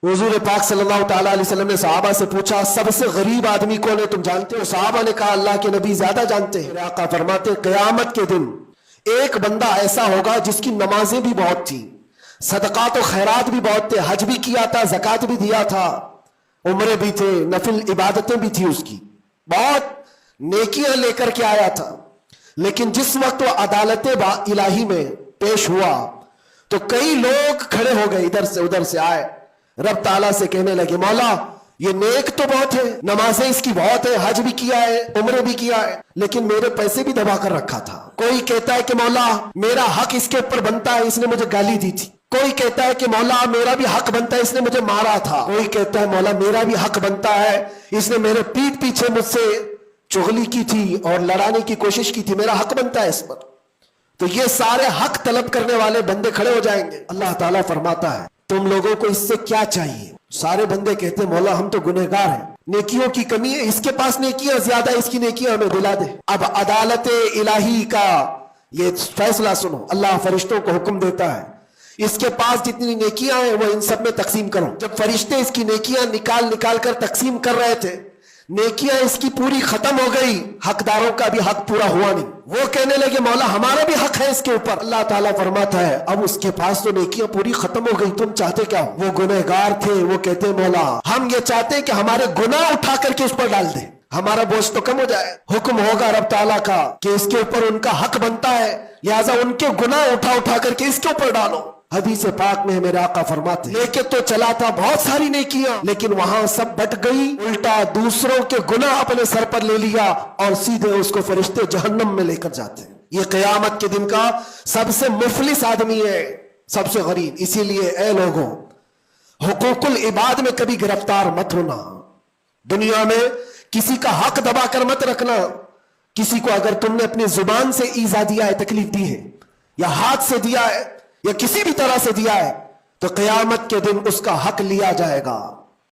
हुजूर पाक सल्लल्लाहु ताला अलैहि वसल्लम ने सहाबा से पूछा, सबसे गरीब आदमी कौन है, तुम जानते हो? सहाबा ने कहा, अल्लाह के नबी ज्यादा जानते हैं। आका फरमाते, क़यामत के दिन एक बंदा ऐसा होगा जिसकी नमाजें भी बहुत थी, सदकात और खैरात भी बहुत थे, हज भी किया था, ज़कात भी दिया था, उम्रे भी थे, नफिल इबादतें भी थी, उसकी बहुत नेकियां लेकर के आया था। लेकिन जिस वक्त वो अदालत इलाही में पेश हुआ तो कई लोग खड़े हो गए, इधर से उधर से आए, रब ताला से कहने लगे, मौला ये नेक तो बहुत है, नमाजें इसकी बहुत है, हज भी किया है, उम्र भी किया है, लेकिन मेरे पैसे भी दबा कर रखा था। कोई कहता है कि मौला मेरा हक इसके ऊपर बनता है, इसने मुझे गाली दी थी। कोई कहता है कि मौला मेरा भी हक बनता है, इसने मुझे मारा था। कोई कहता है मौला मेरा भी हक बनता है, इसने मेरे पीठ पीछे मुझसे चुगली की थी और लड़ाने की कोशिश की थी, मेरा हक बनता है इस पर। तो ये सारे हक तलब करने वाले बंदे खड़े हो जाएंगे। अल्लाह ताला फरमाता है, तुम लोगों को इससे क्या चाहिए? सारे बंदे कहते हैं, मौला हम तो गुनहगार हैं, नेकियों की कमी है, इसके पास नेकियां ज्यादा, इसकी नेकियां हमें दिला दे। अब अदालत इलाही का ये फैसला सुनो, अल्लाह फरिश्तों को हुक्म देता है, इसके पास जितनी नेकियां हैं वो इन सब में तकसीम करो। जब फरिश्ते इसकी नेकियां निकाल निकाल कर तकसीम कर रहे थे, नेकियां इसकी पूरी खत्म हो गई, हकदारों का भी हक पूरा हुआ नहीं। वो कहने लगे, मौला हमारा भी हक है इसके ऊपर। अल्लाह ताला फरमाता है, अब उसके पास तो नेकियां पूरी खत्म हो गई, तुम चाहते क्या हो? वो गुनहगार थे, वो कहते, मौला हम ये चाहते कि हमारे गुनाह उठा करके उस पर डाल दे, हमारा बोझ तो कम हो जाए। हुक्म होगा रब ताला का कि इसके ऊपर उनका हक बनता है, लिहाजा उनके गुनाह उठा उठा करके इसके ऊपर डालो। हदीस पाक में मेरे आका फरमाते, लेके तो चला था बहुत सारी नेकियां, लेकिन वहां सब बट गई, उल्टा दूसरों के गुनाह अपने सर पर ले लिया और सीधे उसको फरिश्ते जहन्नम में लेकर जाते हैं। ये क़यामत के दिन का सबसे मुफलिस आदमी है, सबसे गरीब। इसीलिए ए लोगों, हुकूकुल इबाद में कभी गिरफ्तार मत होना। दुनिया में किसी का हक दबा कर मत रखना। किसी को अगर तुमने अपनी जुबान से ईजा दिया है, तकलीफ दी है, या हाथ से दिया है, या किसी भी तरह से दिया है, तो क़यामत के दिन उसका हक लिया जाएगा।